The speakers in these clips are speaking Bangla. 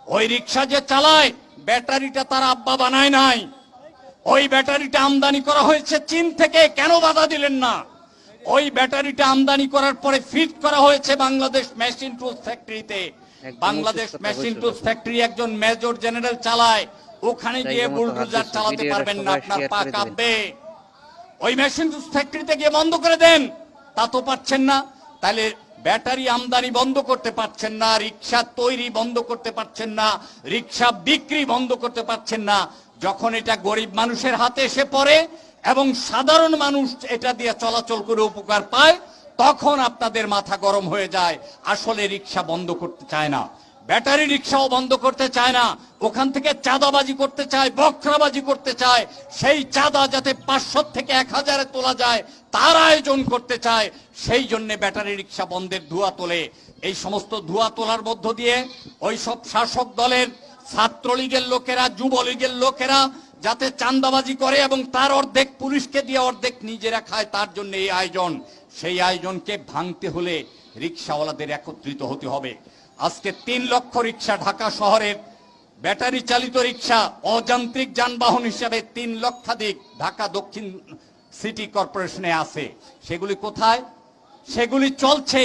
ওই রিক্সা যে চালায় ব্যাটারিটা তার আব্বা বানায় নাই, ওই ব্যাটারিটা আমদানি করা হয়েছে চীন থেকে। কেন বাধা দিলেন না? ওই ব্যাটারিটা আমদানি করার পরে ফিট করা হয়েছে বাংলাদেশ মেশিন টুলস ফ্যাক্টরিতে। বাংলাদেশ মেশিন টুলস ফ্যাক্টরি একজন মেজর জেনারেল চালায়, ওখানে গিয়ে বুলডোজার চালাতে পারবেন না, আপনার পা কাঁপবে। ওই মেশিন টুলস ফ্যাক্টরিতে গিয়ে বন্ধ করে দেন, তা তো পারছেন না। তাহলে ব্যাটারি আমদানি বন্ধ করতে পারছেন না, রিক্সা তৈরি বন্ধ করতে পারছেন না, রিক্সা বিক্রি বন্ধ করতে পারছেন না। যখন এটা গরিব মানুষের হাতে এসে পড়ে এবং সাধারণ মানুষ এটা দিয়ে চলাচল করে উপকার পায়, তখন আপনাদের মাথা গরম হয়ে যায়। আসলে রিক্সা বন্ধ করতে চায় না, ব্যাটারি রিক্সাও বন্ধ করতে চায় না, ওখান থেকে চাঁদাবাজি করতে চায়, বকরাবাজি করতে চায়। সেই চাঁদা যাতে 500 থেকে 1000-এ তোলা যায় তার আয়োজন করতে চায়। সেই জন্য ব্যাটারি রিক্সা বন্ধের ধোঁয়া তোলে। এই সমস্ত ধোঁয়া তোলার মধ্য দিয়ে ওই সব শাসক দলের ছাত্রলীগের লোকেরা, যুবলীগের লোকেরা যাতে চাঁদাবাজি করে এবং তার অর্ধেক পুলিশকে দিয়ে অর্ধেক নিজেরা খায়, তার জন্য এই আয়োজন। সেই আয়োজনকে ভাঙতে হলে রিক্সাওয়ালাদের একত্রিত হতে হবে। আজকে 3 লক্ষ রিক্সা ঢাকা শহরের ব্যাটারি চালিত রিক্সা, অযান্ত্রিক যানবাহন হিসাবে 3 লক্ষাধিক ঢাকা দক্ষিণ সিটি কর্পোরেশনে আছে। সেগুলি কোথায়? সেগুলি চলছে,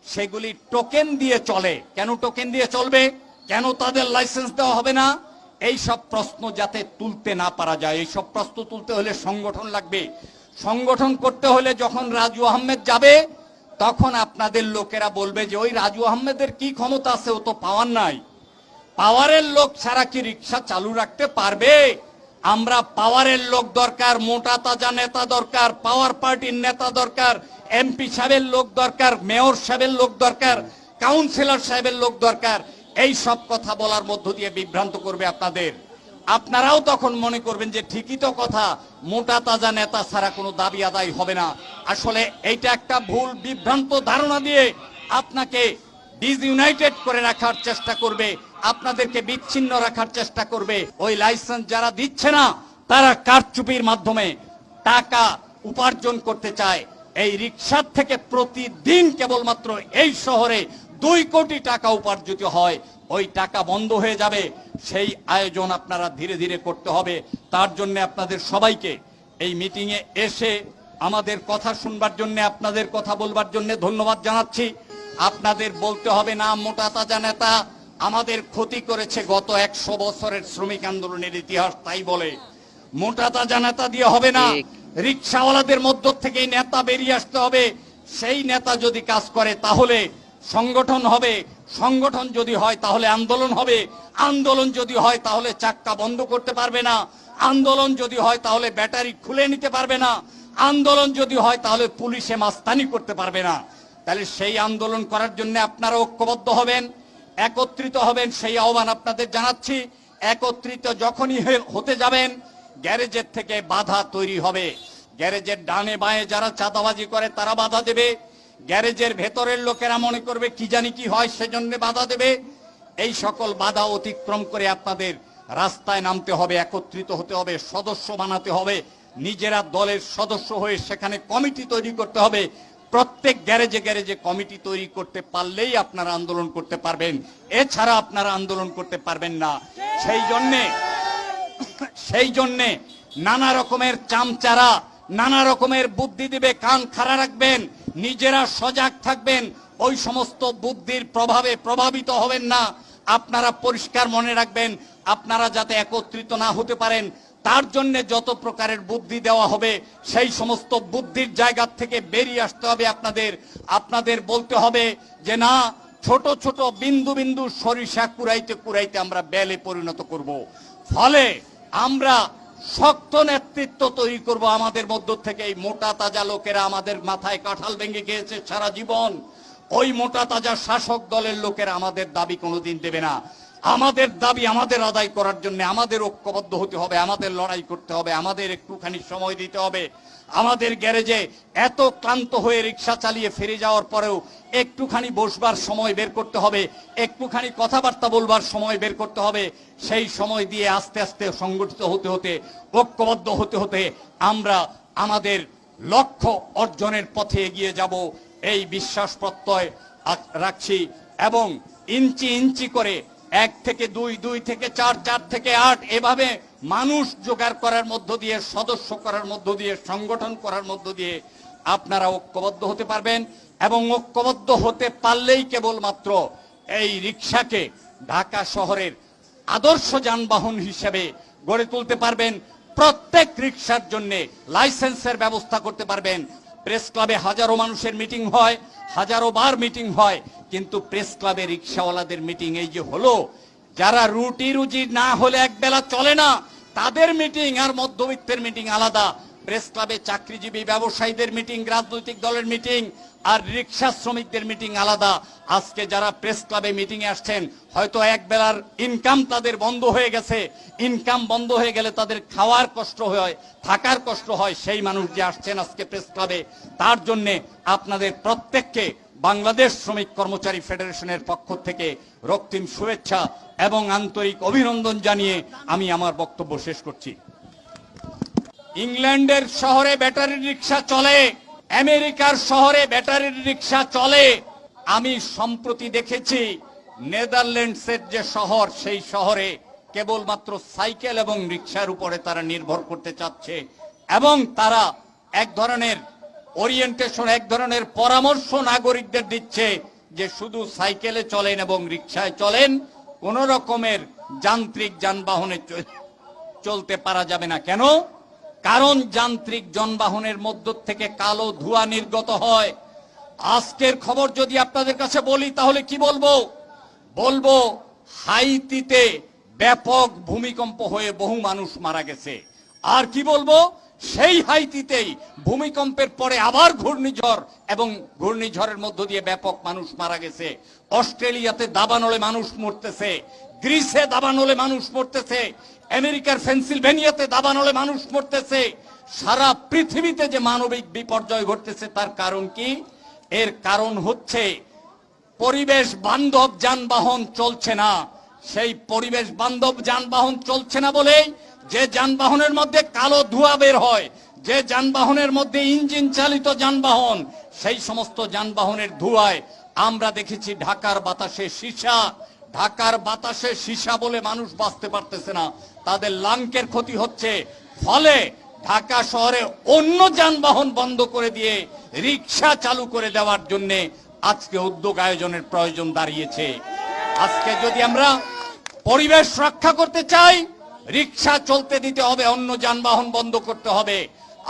সেগুলি টোকেন দিয়ে চলে। কেন টোকেন দিয়ে চলবে? কেন তাদের লাইসেন্স দেওয়া হবে না? এই সব প্রশ্ন যাতে তুলতে না পারা যায়। এই সব প্রশ্ন তুলতে হলে সংগঠন লাগবে। সংগঠন করতে হলে যখন রাজু আহমেদ যাবে, তখন আপনাদের লোকেরা বলবে যে ওই রাজু আহমেদের কি ক্ষমতা আছে, ও তো পাওয়ার নাই। পাওয়ারের লোক ছাড়া কি রিক্সা চালু রাখতে পারবে? আমরা পাওয়ারের লোক দরকার, মোটা তাজা নেতা দরকার, পাওয়ার পার্টির নেতা দরকার, এমপি সাহেবের লোক দরকার, মেয়র সাহেবের লোক দরকার, কাউন্সিলর সাহেবের লোক দরকার। এই সব কথা বলার মধ্য দিয়ে বিভ্রান্ত করবে আপনাদের। আপনারাও তখন মনে করবেন যে ঠিকই তো কথা, মোটা তাজা নেতা ছাড়া কোনো দাবি আদায় হবে না। আসলে এইটা একটা ভুল বিভ্রান্ত ধারণা দিয়ে আপনাকে ডিসইউনাইটেড করে রাখার চেষ্টা করবে, আপনাদেরকে বিচ্ছিন্ন রাখার চেষ্টা করবে। ওই লাইসেন্স যারা দিচ্ছে না, তারা কারচুপির মাধ্যমে টাকা উপার্জন করতে চায়। এই রিক্সার থেকে প্রতিদিন কেবলমাত্র এই শহরে 2 কোটি টাকা উপার্জিত হয়। ওই টাকা বন্ধ হয়ে যাবে। সেই আয়োজন আপনারা ধীরে ধীরে করতে হবে। তার জন্য আপনাদের সবাইকে এই মিটিংয়ে এসে আমাদের কথা শুনবার জন্য, আপনাদের কথা বলবার জন্য ধন্যবাদ জানাচ্ছি। আপনাদের বলতে হবে না মোটা তাজা নেতা আমাদের ক্ষতি করেছে, গত 100 বছরের শ্রমিক আন্দোলনের ইতিহাস তাই বলে। মোটা তাজা নেতা দিয়ে হবে না, রিক্সাওয়ালাদের মধ্য থেকে নেতা বেরিয়ে আসতে হবে। সেই নেতা যদি কাজ করে তাহলে সংগঠন হবে, সংগঠন যদি হয় তাহলে আন্দোলন হবে, আন্দোলন যদি হয় তাহলে চাক্কা বন্ধ করতে পারবে না, আন্দোলন যদি হয় তাহলে ব্যাটারি খুলে নিতে পারবে না, আন্দোলন যদি হয় তাহলে পুলিশে মাস্তানি করতে পারবে না। তাহলে সেই আন্দোলন করার জন্য আপনারা ঐক্যবদ্ধ হবেন, একত্রিত হবেন, সেই আহ্বান আপনাদের জানাচ্ছি। একত্রিত যখনই হতে যাবেন, গ্যারেজের থেকে বাধা তৈরি হবে। গ্যারেজের ডানে বাঁয়ে যারা চাঁদাবাজি করে তারা বাধা দেবে, গ্যারেজের ভেতরের লোকেরা মনে করবে কি জানি কি হয় সেজন্য বাধা দেবে। এই সকল বাধা অতিক্রম করে আপনাদের রাস্তায় নামতে হবে, একত্রিত হতে হবে, সদস্য বানাতে হবে, নিজেরা দলের সদস্য হয়ে সেখানে কমিটি তৈরি করতে হবে। প্রত্যেক গ্যারেজে গ্যারেজে কমিটি তৈরি করতে পারলেই আপনারা আন্দোলন করতে পারবেন, এছাড়া আপনারা আন্দোলন করতে পারবেন না। সেই জন্যে নানা রকমের চামচারা নানা রকমের বুদ্ধি দিবে, কান খাড়া রাখবেন, নিজেরা সজাগ থাকবেন, ওই সমস্ত বুদ্ধির প্রভাবে প্রভাবিত হবেন না। আপনারা পরিষ্কার মনে রাখবেন, আপনারা যাতে একত্রিত না হতে পারেন তার জন্য যত প্রকারের বুদ্ধি দেওয়া হবে, সেই সমস্ত বুদ্ধির জায়গা থেকে বেরিয়ে আসতে হবে। আপনাদের বলতে হবে যে না, ছোট ছোট বিন্দু বিন্দু সরিষা কুড়াইতে কুড়াইতে আমরা বেলে পরিণত করব। ফলে আমরা শক্ত নেতৃত্ব তৈরি করব। আমাদের মধ্য থেকে এই মোটা তাজা লোকেরা আমাদের মাথায় কাঁঠাল ভেঙে গিয়েছে সারা জীবন, ওই মোটা তাজা শাসক দলের লোকেরা আমাদের দাবি কোনোদিন দেবে না। আমাদের দাবি আমাদের আদায় করার জন্য আমাদের ঐক্যবদ্ধ হতে হবে, আমাদের লড়াই করতে হবে, আমাদের একটুখানি সময় দিতে হবে। আমাদের গ্যারেজে এত ক্লান্ত হয়ে রিক্সা চালিয়ে ফিরে যাওয়ার পরেও একটুখানি বসবার সময় বের করতে হবে, একটুখানি কথাবার্তা বলবার সময় বের করতে হবে। সেই সময় দিয়ে আস্তে আস্তে সংগঠিত হতে হতে, ঐক্যবদ্ধ হতে হতে আমরা আমাদের লক্ষ্য অর্জনের পথে এগিয়ে যাব, এই বিশ্বাস প্রত্যয় রাখছি। এবং ইঞ্চি ইঞ্চি করে 1 থেকে 2, 2 থেকে 4, 4 থেকে 8 এভাবে মানুষ জোগাড় করার মধ্য দিয়ে, সদস্য করার মধ্য দিয়ে, সংগঠন করার মধ্য দিয়ে আপনারা ঐক্যবদ্ধ হতে পারবেন। এবং ঐক্যবদ্ধ হতে পারলেই কেবলমাত্র এই রিকশাকে ঢাকা শহরের আদর্শ যানবাহন হিসেবে গড়ে তুলতে পারবেন। প্রত্যেক রিকশার জন্য লাইসেন্সের ব্যবস্থা করতে পারবেন। প্রেস ক্লাবে হাজারো মানুষের মিটিং হয়, হাজারো বার মিটিং হয়, কিন্তু প্রেস ক্লাবে রিকশাওয়ালাদের মিটিং এই যে হলো, যারা রুটি রুজি না হলে একবেলা চলে না, তাদের মিটিং আর মধ্যবিত্তের মিটিং আলাদা। প্রেস ক্লাবে চাকরিজীবী ব্যবসায়ীদের মিটিং, রাজনৈতিক দলের মিটিং, আর রিকশা শ্রমিকদের মিটিং আলাদা। আজকে যারা প্রেস ক্লাবে মিটিং এ আসছেন, হয়তো একবেলার ইনকাম তাদের বন্ধ হয়ে গেছে। ইনকাম বন্ধ হয়ে গেলে তাদের খাওয়ার কষ্ট হয়, থাকার কষ্ট হয়। সেই মানুষ যে আসছেন আজকে প্রেস ক্লাবে, তার জন্য আপনাদের প্রত্যেককে বাংলাদেশ শ্রমিক কর্মচারী ফেডারেশনের পক্ষ থেকে রক্তিম শুভেচ্ছা এবং আন্তরিক অভিনন্দন জানিয়ে আমি আমার বক্তব্য শেষ করছি। ইংল্যান্ডের শহরে ব্যাটারি রিকশা চলে, আমেরিকার শহরে ব্যাটারি রিকশা চলে। আমি সম্প্রতি দেখেছি নেদারল্যান্ডসের যে শহর, সেই শহরে কেবলমাত্র সাইকেল এবং রিকশার উপরে তারা নির্ভর করতে চাচ্ছে এবং তারা এক ধরনের ওরিয়েন্টেশন, এক ধরনের পরামর্শ নাগরিকদের দিচ্ছে যে শুধু সাইকেলে চলেন এবং রিকশায় চলেন, কোন রকমের যান্ত্রিক যানবাহনে চলতে পারা যাবে না। কেন? কারণ যান্ত্রিক যানবাহনের মধ্য থেকে কালো ধোঁয়া নির্গত হয়। আজকের খবর যদি আপনাদের কাছে বলি তাহলে কি বলবো? বলবো হাইতিতে ব্যাপক ভূমিকম্প হয়ে বহু মানুষ মারা গেছে। আর কি বলবো? সেই হাইতিতেই ভূমিকম্পের পরে আবার ঘূর্ণিঝড়, এবং ঘূর্ণিঝড়ের মধ্য দিয়ে ব্যাপক মানুষ মারা গেছে। অস্ট্রেলিয়াতে দাবানলে মানুষ মরতেছে, গ্রিসে দাবানলে মানুষ মরতেছে, আমেরিকার পেনসিলভেনিয়াতে দাবানলে মানুষ মরতেছে। সারা পৃথিবীতে যে মানবিক বিপর্যয় ঘটতেছে তার কারণ কি? এর কারণ হচ্ছে পরিবেশ বান্ধব যানবাহন চলছে না। সেই পরিবেশ বান্ধব যানবাহন চলছে না বলেই যে যানবাহনের মধ্যে কালো ধোঁয়া বের হয়, যে যানবাহনের মধ্যে ইঞ্জিন চালিত যানবাহন, সেই সমস্ত যানবাহনের ধোঁয়ায় আমরা দেখেছি ঢাকার বাতাসে সীসা। ঢাকার বাতাসে সীসা বলে মানুষ বাঁচতে পারতেছে না, তাদের লাংকের ক্ষতি হচ্ছে। ফলে ঢাকা শহরে অন্য যানবাহন বন্ধ করে দিয়ে রিকশা চালু করে দেওয়ার জন্য আজকে উদ্যোগ আয়োজনের প্রয়োজন দাঁড়িয়েছে। আজকে যদি আমরা পরিবেশ রক্ষা করতে চাই, রিকশা চলতে দিতে হবে, অন্য যানবাহন বন্ধ করতে হবে।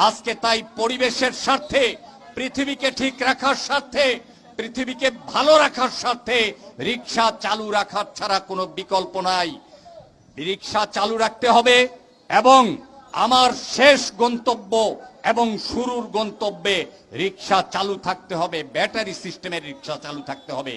আজকে তাই পরিবেশের স্বার্থে, পৃথিবীকে ঠিক রাখার স্বার্থে, পৃথিবীকে ভালো রাখার স্বার্থে রিকশা চালু রাখার ছাড়া কোনো বিকল্প নাই। রিকশা চালু রাখতে হবে এবং আমার শেষ গন্তব্য এবং শুরুর গন্তব্যে রিকশা চালু থাকতে হবে, ব্যাটারি সিস্টেমের রিকশা চালু থাকতে হবে।